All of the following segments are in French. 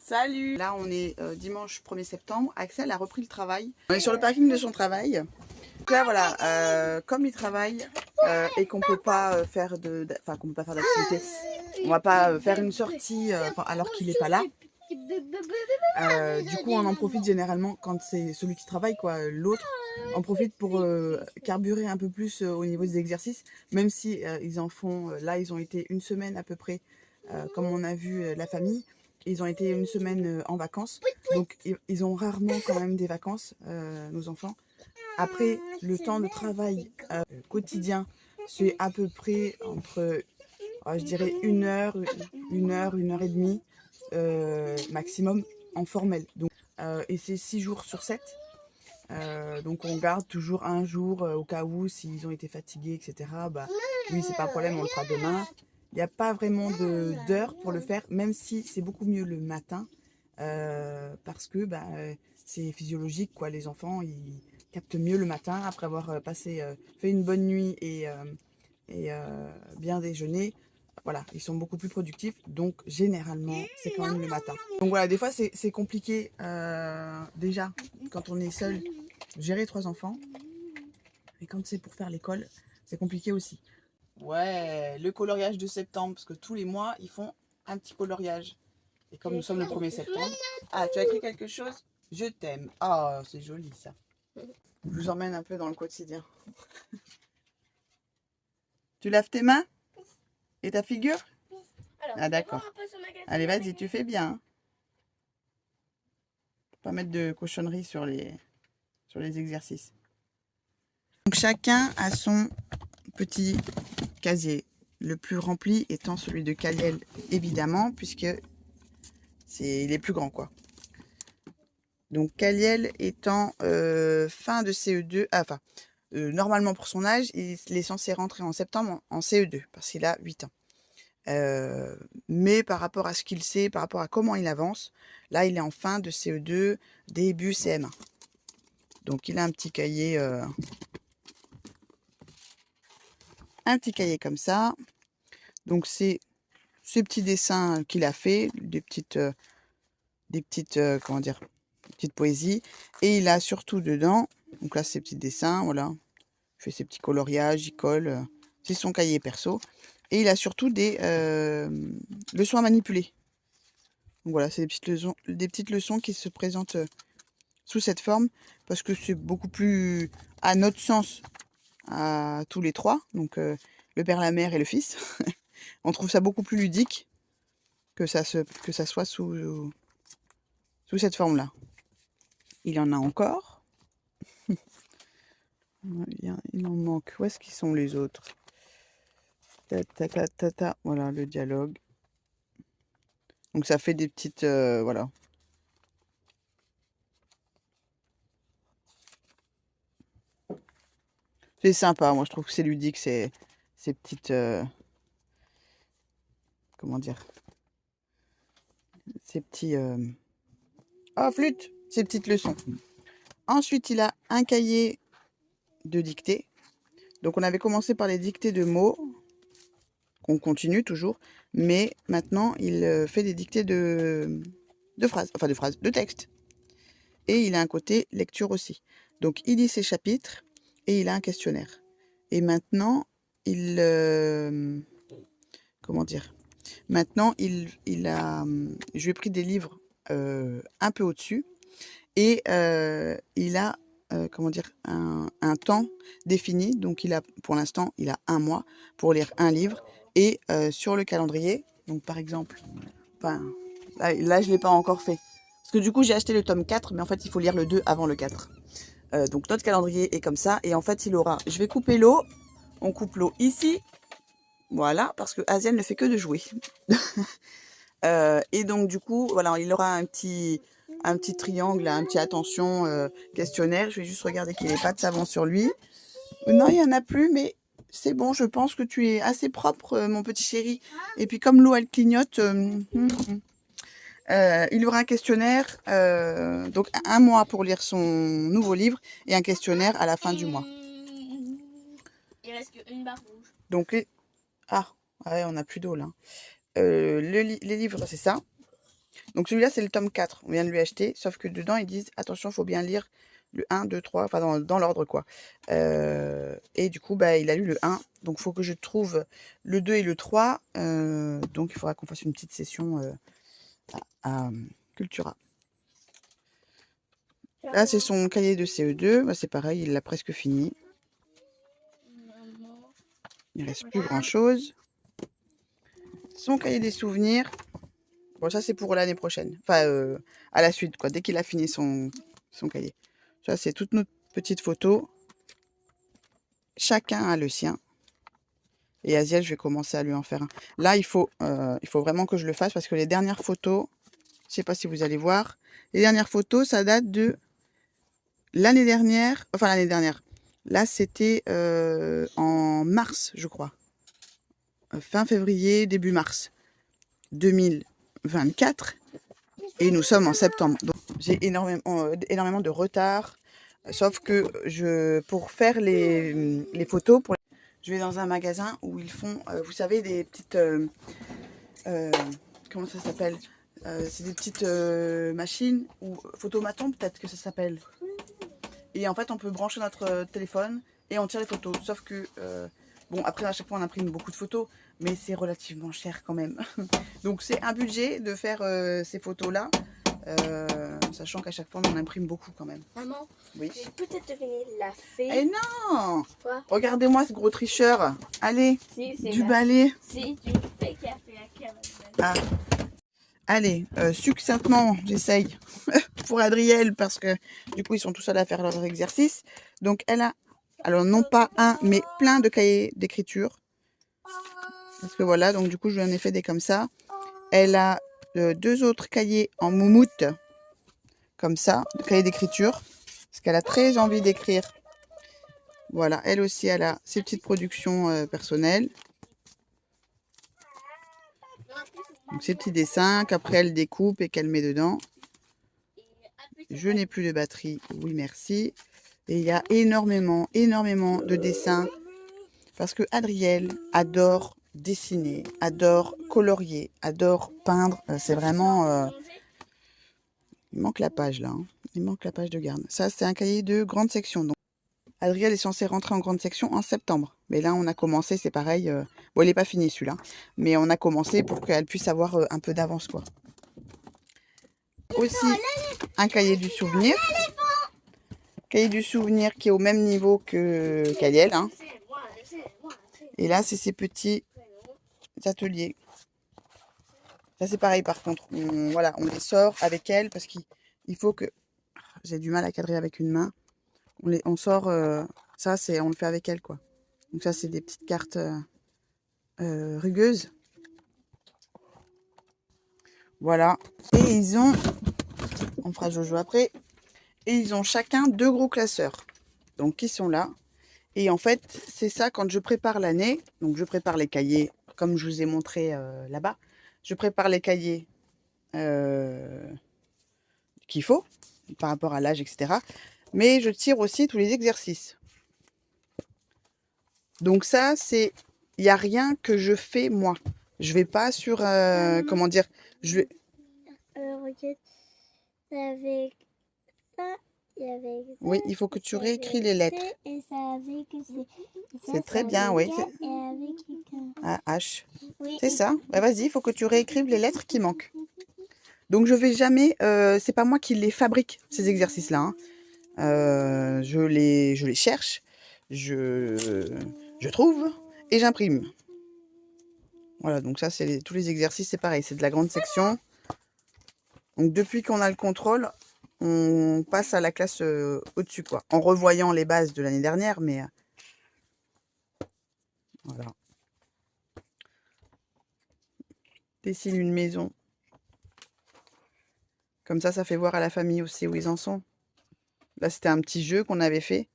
Salut! Là, on est dimanche 1er septembre. Axel a repris le travail. On est sur le parking de son travail. Donc là, voilà, comme il travaille et qu'on peut pas faire qu'on peut pas faire d'activité, on va pas faire une sortie alors qu'il est pas là. Du coup, on en profite généralement quand c'est celui qui travaille, quoi. L'autre, on profite pour carburer un peu plus au niveau des exercices, même si ils en font. Là, ils ont été une semaine à peu près, comme on a vu la famille. Ils ont été une semaine en vacances, donc ils ont rarement quand même des vacances, nos enfants. Après, le temps de travail quotidien, c'est à peu près entre, je dirais, une heure et demie maximum en formel. Donc, et c'est 6 jours sur 7. Donc on garde toujours un jour au cas où s'ils ont été fatigués, etc. Bah oui, c'est pas un problème, on le fera demain. Il n'y a pas vraiment d'heures pour le faire, même si c'est beaucoup mieux le matin, parce que bah, c'est physiologique, quoi. Les enfants, ils captent mieux le matin après avoir fait une bonne nuit et bien déjeuné. Voilà, ils sont beaucoup plus productifs, donc généralement, c'est quand même le matin. Donc voilà, des fois, c'est compliqué, déjà, quand on est seul, gérer 3 enfants. Et quand c'est pour faire l'école, c'est compliqué aussi. Ouais, le coloriage de septembre, parce que tous les mois, ils font un petit coloriage. Et comme nous sommes le 1er septembre... Ah, tu as écrit quelque chose? Je t'aime. Ah, c'est joli, ça. Je vous emmène un peu dans le quotidien. Tu laves tes mains? Et ta figure? Ah, d'accord. Allez, vas-y, tu fais bien. Pas mettre de cochonneries sur les exercices. Donc chacun a son petit casier. Le plus rempli étant celui de Kaliel, évidemment, puisque il est plus grand, quoi. Donc Kaliel étant fin de CE2, normalement pour son âge, il est censé rentrer en septembre en CE2, parce qu'il a 8 ans. Mais par rapport à ce qu'il sait, par rapport à comment il avance, là il est en fin de CE2, début CM1. Donc il a un petit cahier comme ça. Donc c'est ces petits dessins qu'il a fait, des petites comment dire, petites poésies. Et il a surtout dedans, donc là ces petits dessins, voilà, il fait ses petits coloriages, il colle, c'est son cahier perso. Et il a surtout des leçons à manipuler. Donc voilà, c'est des petites leçons qui se présentent sous cette forme, parce que c'est beaucoup plus, à notre sens, à tous les trois, donc le père, la mère et le fils. On trouve ça beaucoup plus ludique que ça soit sous cette forme-là. Il en a encore. Il en manque. Où est-ce qu'ils sont les autres? Voilà, le dialogue. Donc ça fait des petites... voilà. C'est sympa, moi je trouve que c'est ludique, ces petites... comment dire? Ces petits... Oh, flûte! Ces petites leçons. Ensuite, il a un cahier de dictée. Donc on avait commencé par les dictées de mots, qu'on continue toujours, mais maintenant il fait des dictées de phrases, de textes. Et il a un côté lecture aussi. Donc il lit ses chapitres et il a un questionnaire. Et maintenant, comment dire? Maintenant, je lui ai pris des livres un peu au-dessus. Et il a, comment dire, un temps défini. Donc pour l'instant, il a 1 mois pour lire un livre. Et sur le calendrier, donc par exemple, là je ne l'ai pas encore fait. Parce que du coup, j'ai acheté le tome 4, mais en fait, il faut lire le 2 avant le 4. Donc notre calendrier est comme ça. Et en fait, il aura... Je vais couper l'eau. On coupe l'eau ici. Voilà, parce que Asiel ne fait que de jouer. Et donc du coup, voilà, il aura un petit triangle, un petit attention questionnaire. Je vais juste regarder qu'il n'ait pas de savon sur lui. Non, il n'y en a plus, mais c'est bon, je pense que tu es assez propre, mon petit chéri. Et puis comme l'eau, elle clignote, il aura un questionnaire, donc 1 mois pour lire son nouveau livre, et un questionnaire à la fin du mois. Il reste qu'une barre rouge. Donc, ah, ouais, on n'a plus d'eau là. Les livres, c'est ça. Donc celui-là, c'est le tome 4. On vient de lui acheter, sauf que dedans, ils disent, attention, il faut bien lire le 1, 2, 3, enfin dans l'ordre, quoi. Et du coup, bah, il a lu le 1. Donc, il faut que je trouve le 2 et le 3. Donc, il faudra qu'on fasse une petite session à Cultura. Là, c'est son cahier de CE2. Bah, c'est pareil, il l'a presque fini. Il ne reste plus grand-chose. Son cahier des souvenirs. Bon, ça, c'est pour l'année prochaine. Enfin, à la suite, quoi. Dès qu'il a fini son cahier. Ça, c'est toutes nos petites photos. Chacun a le sien. Et Aziel, je vais commencer à lui en faire un. Là, il faut vraiment que je le fasse parce que les dernières photos, je ne sais pas si vous allez voir, les dernières photos, ça date de l'année dernière. Enfin, l'année dernière. Là, c'était en mars, je crois. Fin février, début mars 2024. Et nous sommes en septembre. Donc, j'ai énormément de retard. Sauf que pour faire les photos, je vais dans un magasin où ils font, vous savez, des petites... comment ça s'appelle? C'est des petites machines, ou photomaton peut-être que ça s'appelle. Et en fait, on peut brancher notre téléphone et on tire les photos. Sauf que, bon, après, à chaque fois, on imprime beaucoup de photos, mais c'est relativement cher quand même. Donc, c'est un budget de faire ces photos-là. Sachant qu'à chaque fois on en imprime beaucoup quand même. Maman, oui. J'ai peut-être deviné la fée. Eh non! Quoi? Regardez-moi ce gros tricheur. Allez, si, du balai. Si, tu fais qui a fait la cabane. Ah. Allez, succinctement, j'essaye pour Adriel parce que du coup ils sont tout seuls à faire leurs exercices. Donc elle a, alors non pas un, mais plein de cahiers d'écriture. Parce que voilà, donc du coup je lui en ai fait des comme ça. Elle a 2 autres cahiers en moumoute. Comme ça, de cahier d'écriture, parce qu'elle a très envie d'écrire. Voilà, elle aussi, elle a ses petites productions personnelles. Donc, ses petits dessins qu'après elle découpe et qu'elle met dedans. Je n'ai plus de batterie, oui merci. Et il y a énormément de dessins, parce que Adriel adore dessiner, adore colorier, adore peindre. C'est vraiment... Il manque la page là, hein. Il manque la page de garde. Ça, c'est un cahier de grande section. Donc, Adriel est censé rentrer en grande section en septembre. Mais là, on a commencé, c'est pareil. Bon, il n'est pas fini celui-là. Mais on a commencé pour qu'elle puisse avoir un peu d'avance, quoi. Aussi, un cahier du souvenir. Cahier du souvenir qui est au même niveau qu'Aliel. Hein. Et là, c'est ses petits ateliers. Ça, c'est pareil, par contre. Voilà, on les sort avec elle parce qu'il faut que... J'ai du mal à cadrer avec une main. On sort... ça, on le fait avec elle, quoi. Donc ça, c'est des petites cartes rugueuses. Voilà. Et ils ont... On fera Jojo après. Et ils ont chacun 2 gros classeurs. Donc, qui sont là. Et en fait, c'est ça, quand je prépare l'année. Donc, je prépare les cahiers, comme je vous ai montré là-bas. Je prépare les cahiers qu'il faut, par rapport à l'âge, etc. Mais je tire aussi tous les exercices. Donc ça, c'est... Il n'y a rien que je fais moi. Je vais pas sur... comment dire, je vais... Regarde, avec ça, oui, il faut que tu réécris les lettres. Et ça avec c'est très bien, oui. Ah, H. Oui. C'est ça. Bah, vas-y, il faut que tu réécrives les lettres qui manquent. Donc, je vais jamais... c'est pas moi qui les fabrique, ces exercices-là. Hein. Je les cherche, je trouve et j'imprime. Voilà, donc ça, c'est tous les exercices, c'est pareil. C'est de la grande section. Donc, depuis qu'on a le contrôle, on passe à la classe au-dessus, quoi. En revoyant les bases de l'année dernière, mais... voilà. Dessine une maison. Comme ça fait voir à la famille aussi où ils en sont. Là, c'était un petit jeu qu'on avait fait.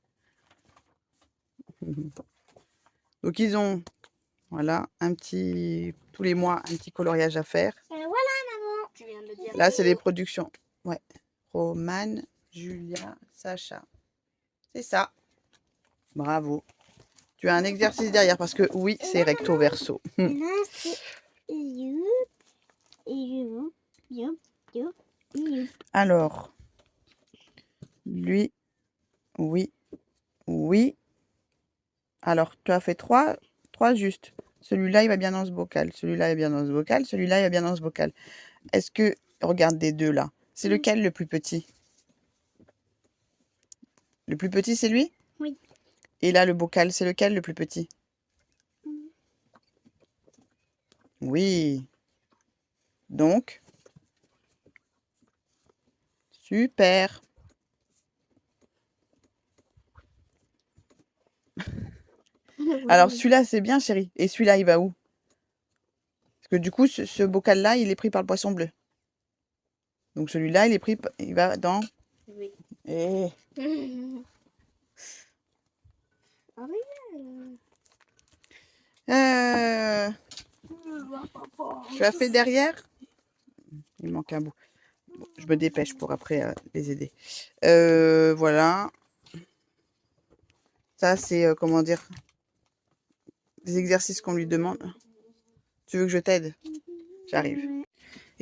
Donc, ils ont, voilà, tous les mois, un petit coloriage à faire. Voilà, maman. Tu viens de le dire. Là, c'est les productions. Ouais. Romane, Julia, Sacha. C'est ça. Bravo. Tu as un exercice derrière parce que oui, c'est recto verso. Là, c'est you. Youp, youp. Alors, lui, oui, oui. Alors, tu as fait trois justes. Celui-là, il va bien dans ce bocal. Celui-là, il va bien dans ce bocal. Celui-là, il va bien dans ce bocal. Est-ce que, regarde des deux là, c'est lequel le plus petit? Le plus petit, c'est lui? Oui. Et là, le bocal, c'est lequel le plus petit? Oui. Donc, super. Alors, celui-là, c'est bien, chérie. Et celui-là, il va où? Parce que du coup, ce bocal-là, il est pris par le poisson bleu. Donc, celui-là, il va dans... Oui. Eh, Ah, regarde. Tu as fait derrière? Il manque un bout. Bon, je me dépêche pour après les aider. Voilà. Ça, c'est, comment dire, des exercices qu'on lui demande. Tu veux que je t'aide? J'arrive.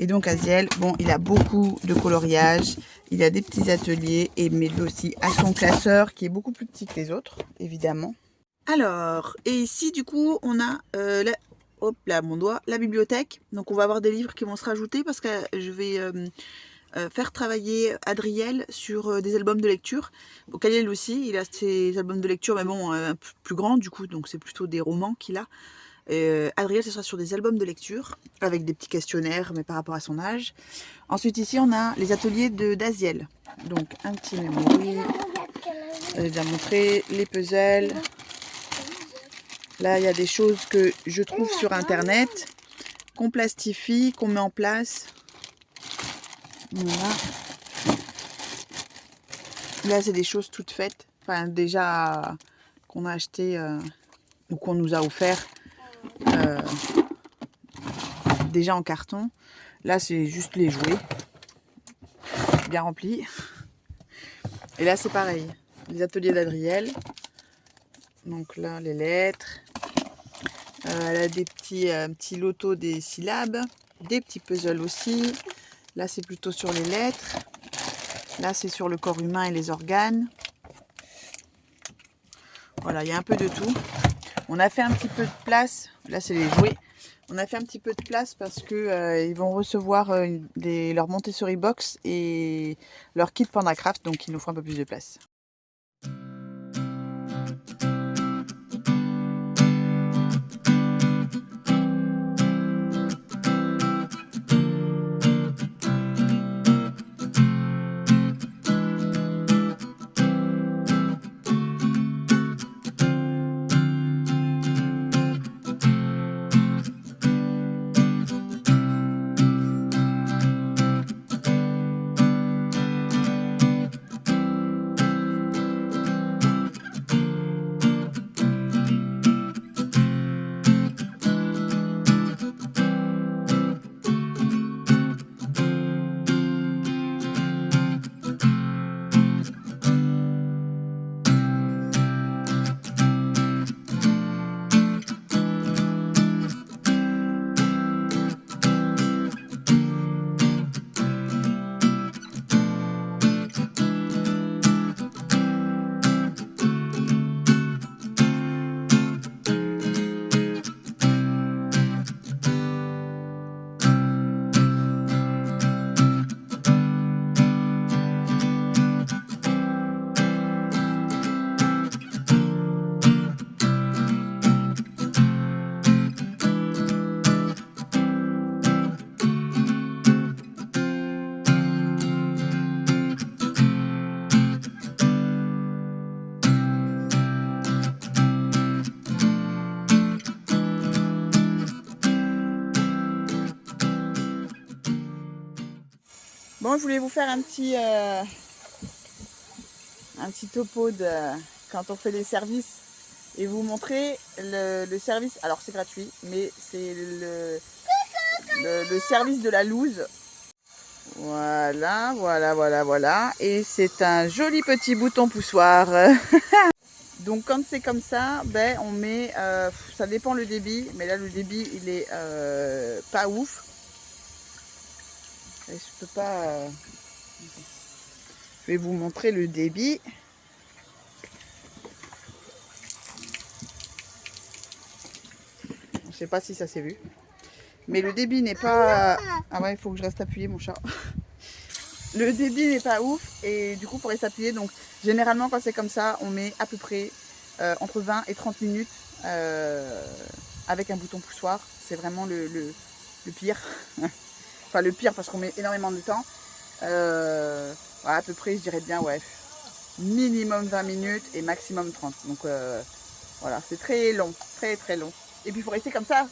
Et donc, Aziel, bon, il a beaucoup de coloriage. Il a des petits ateliers. Et mais lui aussi a son classeur qui est beaucoup plus petit que les autres, évidemment. Alors, et ici, du coup, on a hop là, mon doigt, la bibliothèque. Donc, on va avoir des livres qui vont se rajouter parce que je vais faire travailler Adriel sur des albums de lecture. Donc, Aliel aussi, il a ses albums de lecture, mais bon, plus grands du coup, donc c'est plutôt des romans qu'il a. Adriel, ce sera sur des albums de lecture avec des petits questionnaires, mais par rapport à son âge. Ensuite, ici, on a les ateliers d'Aziel. Donc, un petit memory. J'ai déjà montré les puzzles. Là, il y a des choses que je trouve sur Internet, qu'on plastifie, qu'on met en place. Voilà. Là, c'est des choses toutes faites. Enfin, déjà qu'on a acheté ou qu'on nous a offert déjà en carton. Là, c'est juste les jouets. Bien remplis. Et là, c'est pareil. Les ateliers d'Adriel. Donc là, les lettres. Elle a des petits lotos des syllabes. Des petits puzzles aussi. Là, c'est plutôt sur les lettres. Là, c'est sur le corps humain et les organes. Voilà, il y a un peu de tout. On a fait un petit peu de place. Là, c'est les jouets. On a fait un petit peu de place parce que ils vont recevoir leur Montessori Box et leur kit Pandacraft. Donc, il nous faut un peu plus de place. Bon, je voulais vous faire un petit topo de quand on fait les services et vous montrer le service. Alors, c'est gratuit, mais c'est le service de la loose. Voilà, voilà, voilà, voilà. Et c'est un joli petit bouton poussoir. Donc, quand c'est comme ça, ben, on met... ça dépend le débit, mais là, le débit, il est pas ouf. Et je peux pas... Je vais vous montrer le débit. Je sais pas si ça s'est vu. Mais le débit n'est pas... Ah ouais, il faut que je reste appuyé, mon chat. Le débit n'est pas ouf. Et du coup, il faudrait s'appuyer. Donc, généralement, quand c'est comme ça, on met à peu près entre 20 et 30 minutes avec un bouton poussoir. C'est vraiment le pire. Enfin, le pire parce qu'on met énormément de temps. Ouais, à peu près, je dirais bien, ouais, minimum 20 minutes et maximum 30. Donc, voilà, c'est très long, très très long. Et puis, il faut rester comme ça.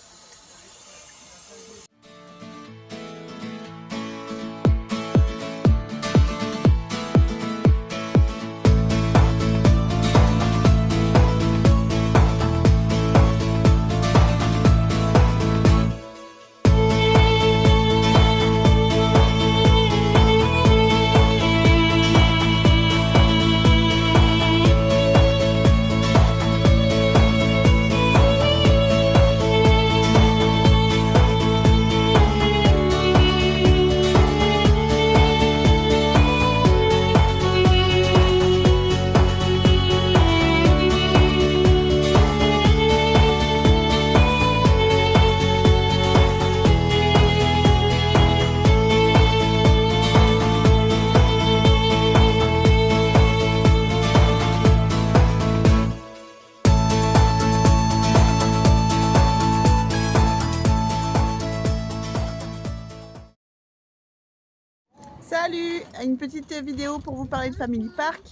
Salut, une petite vidéo pour vous parler de Family Park,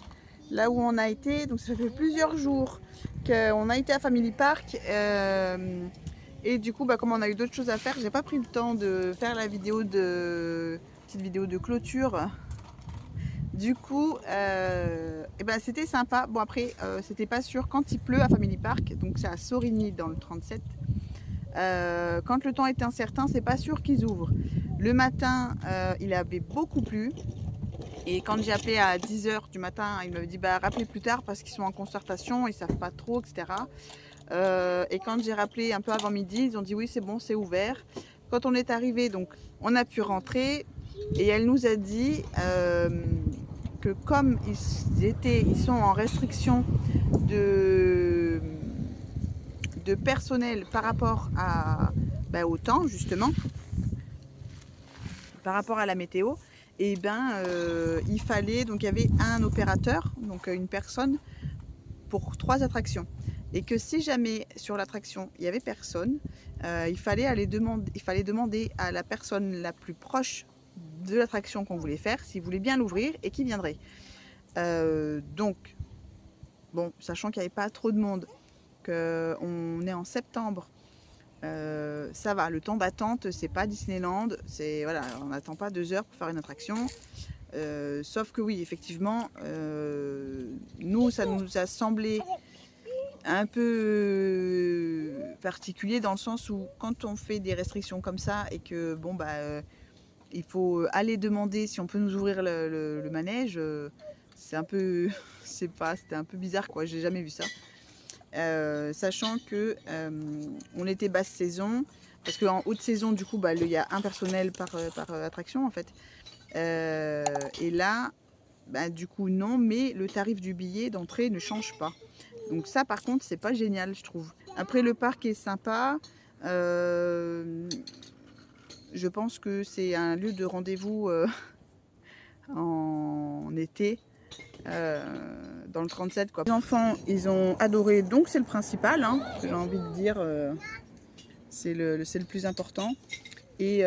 là où on a été. Donc ça fait plusieurs jours qu'on a été à Family Park et du coup, comme on a eu d'autres choses à faire, j'ai pas pris le temps de faire la vidéo petite vidéo de clôture. Du coup, c'était sympa. Bon après, c'était pas sûr quand il pleut à Family Park, donc c'est à Sorigny dans le 37. Quand le temps est incertain, c'est pas sûr qu'ils ouvrent. Le matin, il avait beaucoup plu. Et quand j'ai appelé à 10 h du matin, il m'avait dit rappelez plus tard parce qu'ils sont en concertation, ils savent pas trop, etc. Et quand j'ai rappelé un peu avant midi, ils ont dit oui, c'est bon, c'est ouvert. Quand on est arrivé, donc on a pu rentrer et elle nous a dit que comme ils sont en restriction de personnel par rapport au temps, justement, par rapport à la météo, et il fallait, donc il y avait un opérateur, donc une personne pour 3 attractions, et que si jamais sur l'attraction il y avait personne, il fallait demander à la personne la plus proche de l'attraction qu'on voulait faire s'il voulait bien l'ouvrir et qui viendrait. Donc bon, sachant qu'il n'y avait pas trop de monde, qu'on est en septembre, ça va, le temps d'attente c'est pas Disneyland, voilà, on n'attend pas 2 heures pour faire une attraction, sauf que oui, effectivement, nous ça nous a semblé un peu particulier dans le sens où quand on fait des restrictions comme ça et que il faut aller demander si on peut nous ouvrir le manège, c'est un peu c'était un peu bizarre quoi, j'ai jamais vu ça. Sachant que on était basse saison, parce qu'en haute saison du coup il y a un personnel par attraction en fait, et là du coup non, mais le tarif du billet d'entrée ne change pas, donc ça par contre c'est pas génial je trouve. Après le parc est sympa, je pense que c'est un lieu de rendez-vous en été. Dans le 37 quoi. Les enfants ils ont adoré, donc c'est le principal hein, que j'ai envie de dire, c'est le plus important. Et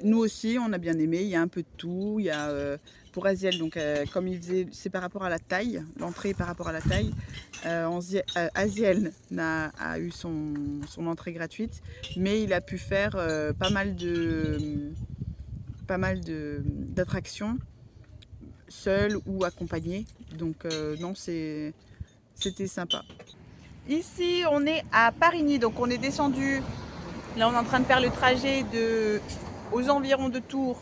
nous aussi on a bien aimé, il y a un peu de tout, il y a pour Asiel, donc comme il faisait, c'est par rapport à la taille, l'entrée par rapport à la taille, Asiel a eu son entrée gratuite, mais il a pu faire pas mal d'attractions seul ou accompagné, donc non, c'était sympa. Ici on est à Parigny, donc on est descendu, là on est en train de faire le trajet aux environs de Tours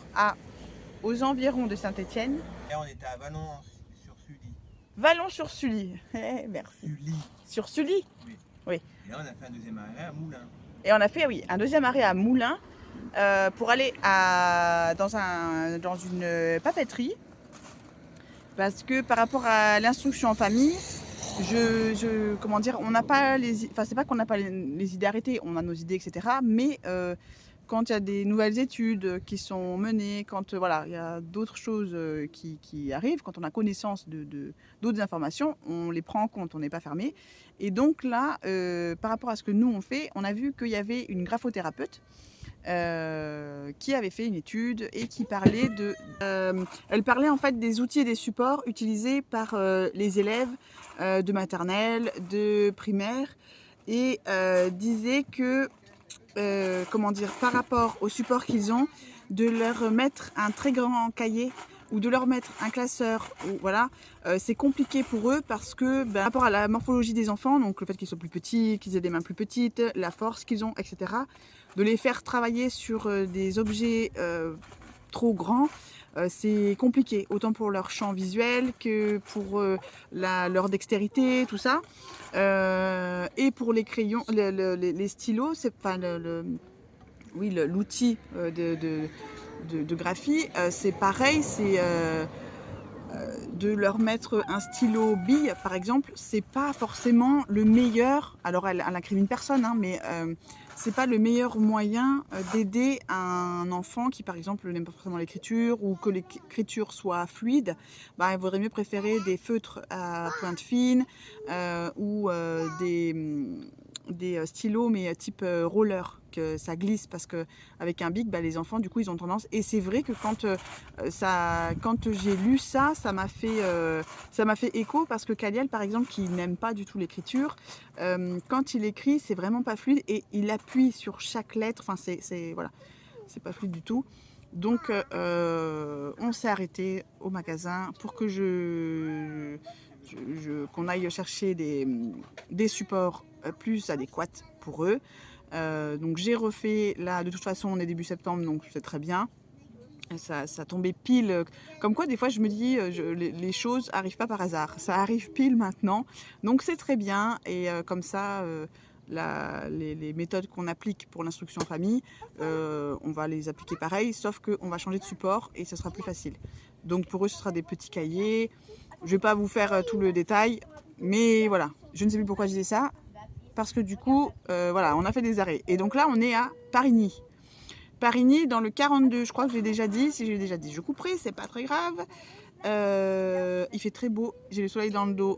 aux environs de Saint-Étienne. Et on était à Vallon-sur-Sully. Vallon-sur-Sully, merci. Sully. Sur Sully. Oui. Oui. Et là on a fait un deuxième arrêt à Moulins. Et on a fait un deuxième arrêt à Moulins. pour aller dans une papeterie parce que par rapport à l'instruction en famille, comment dire, on n'a pas enfin c'est pas qu'on n'a pas les idées arrêtées, on a nos idées, etc. Mais quand il y a des nouvelles études qui sont menées, quand voilà, il y a d'autres choses qui arrivent, quand on a connaissance d'autres informations, on les prend en compte, on n'est pas fermé. Et donc là, par rapport à ce que nous on fait, on a vu qu'il y avait une graphothérapeute qui avait fait une étude et qui parlait elle parlait en fait des outils et des supports utilisés par les élèves de maternelle, de primaire, et disait que comment dire, par rapport aux supports qu'ils ont, de leur mettre un très grand cahier ou de leur mettre un classeur, ou voilà, c'est compliqué pour eux parce que par rapport à la morphologie des enfants, donc le fait qu'ils soient plus petits, qu'ils aient des mains plus petites, la force qu'ils ont, etc., de les faire travailler sur des objets trop grands, c'est compliqué, autant pour leur champ visuel que pour leur dextérité, tout ça. Et pour les crayons, les stylos, c'est enfin oui, l'outil de graphie, c'est pareil, c'est de leur mettre un stylo bille, par exemple, c'est pas forcément le meilleur. Alors, elle incrimine personne, hein, mais c'est pas le meilleur moyen d'aider un enfant qui, par exemple, n'aime pas forcément l'écriture ou que l'écriture soit fluide. Bah, il vaudrait mieux préférer des feutres à pointe fine ou des stylos, mais type roller, que ça glisse, parce que avec un bic, bah, les enfants, du coup, ils ont tendance. Et c'est vrai que quand j'ai lu ça, ça m'a fait écho, parce que Kaliel, par exemple, qui n'aime pas du tout l'écriture, quand il écrit, c'est vraiment pas fluide et il appuie sur chaque lettre. Enfin, voilà, c'est pas fluide du tout. Donc, on s'est arrêté au magasin pour que qu'on aille chercher des supports plus adéquats pour eux. Donc j'ai refait, là de toute façon on est début septembre, donc c'est très bien. Ça tombait pile, comme quoi des fois je me dis les choses arrivent pas par hasard, ça arrive pile maintenant, donc c'est très bien. Et comme ça les méthodes qu'on applique pour l'instruction en famille, on va les appliquer pareil, sauf qu'on va changer de support et ce sera plus facile. Donc pour eux ce sera des petits cahiers. Je vais pas vous faire tout le détail, mais voilà, je ne sais plus pourquoi je disais ça, parce que du coup, voilà, on a fait des arrêts. Et donc là, on est à Parigny. Parigny, dans le 42, je crois que j'ai déjà dit. Si j'ai déjà dit, je couperai, c'est pas très grave. Il fait très beau, j'ai le soleil dans le dos.